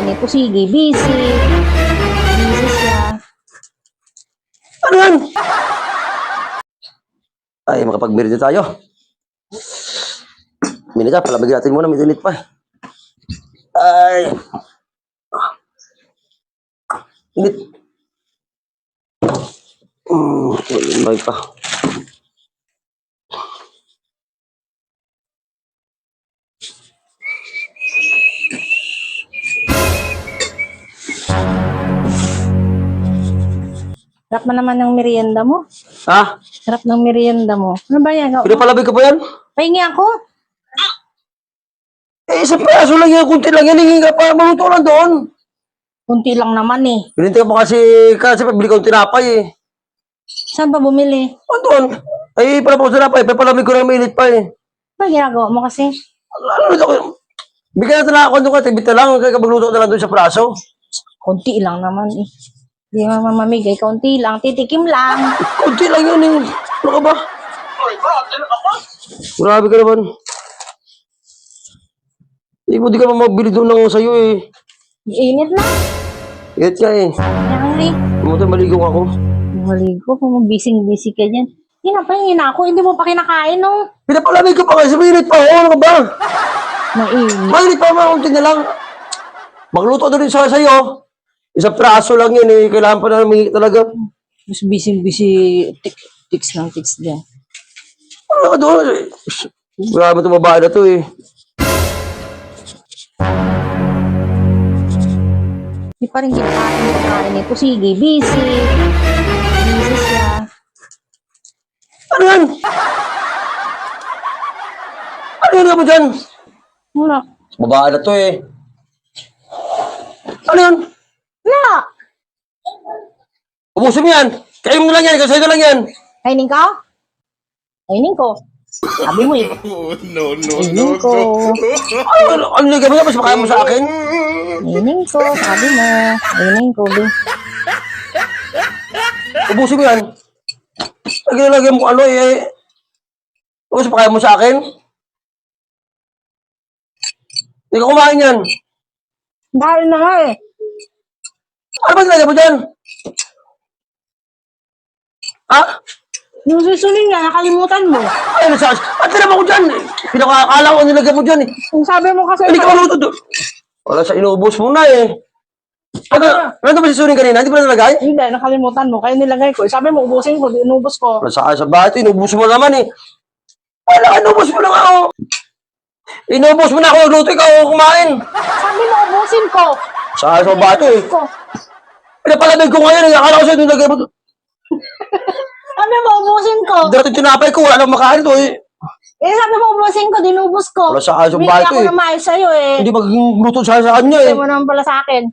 kumakain ito. Sige, busy. Busy siya. Ano yan? Ay, makapag-birthday tayo. Minita, palabagin natin muna. May init pa. Ay. Init. May pa. Sarap mo naman ng merienda mo. Ha? Sarap ng merienda mo. Ano ba yan? Pinapalabig ka pa yan? Pahingi ako. Eh, isang peraso lang yan. Kunti lang yan. Hingin ka pa. Maluto lang doon. Kunti lang naman eh. Pinintay mo kasi pabili ka ng tinapay eh. Saan ba bumili? O doon. Ay, pala po sa tinapay. Papalamig ko ng mainit pa eh. Ano ginagawa mo kasi? Ano ito? Bigyan natin na ako doon ka. Tibit na lang. Kaya magluto na lang doon sa praso. Kunti lang naman eh. Hindi naman mamamigay. Kunti lang. Titikim lang. Kunti lang yun eh. Ano ka ba? Grabe ka naman. Di ka mabili doon ng sayo eh. Init lang. Ingat ka eh. Kaya eh. Pumunta maligong ako. Maligo. Kung busy ka dyan. Hinapahingin ako. Hindi mo pa kinakain no? Pinapalamig ko pa kasi mainit pa ako. Ano ka ba? Mainit. Mainit pa mga kunti na lang. Magluto doon sa sayo. Isang praso lang yun eh. Kailangan pa na humingi talaga. Mas busy. Tiks ng tiks dyan. Ano ka doon? Grabe itong babae na to eh. Hindi pa rin kinakain ito. Sige, busy. Busy siya. Ano yan? Ano yan mo dyan? Wala. Babae na to eh. Ano yan? Wala. Ubusin mo yan. Kayo mo lang yan. Kasi lang yan. Kainin ka? Kainin ko. Sabi mo eh. No. Kainin ko. Ano nilagay mo yan? Mas makaya mo sa akin? Kainin ko. Sabi mo. Kainin ko. Ubusin mo yan. Lagyan mo ano eh. Mas makaya mo sa akin? Hindi ka kumain yan. Dahil na nga eh. Ano ba nilagay mo dyan? Ha? Yung susunin nga, nakalimutan mo. Ay, nasa... At tinama ko dyan. Pinakakala ko nilagay mo dyan eh. Kung sabi mo kasi... Hindi ka maluto doon. Wala sa inubos mo na eh. Ano ba si Suning kanina? Hindi ba nalagay? Hindi, nakalimutan mo. Kaya nilagay ko. Sabi mo, ubusin ko. Inubos ko. Wala sa bahay ito. Inubos mo naman eh. Wala, inubos mo na nga ako. Inubos mo na ako. Nagluto ikaw kumain. Sabi mo, ubusin ko. Sa bahay ito eh. Ko. Pinapalamig ko ngayon eh. Akala ko sa'yo nilagay mo doon. Sabi mo, ubusin ko. Dito tinapay ko. Wala nang makain ito eh. Eh, sabi mo, ubusin ko. Dinubos ko. Wala sa bahay ito Bigla eh. ko na maayos sa'yo eh. Hindi magluto sa kanya eh. Sabi mo naman pala sa akin.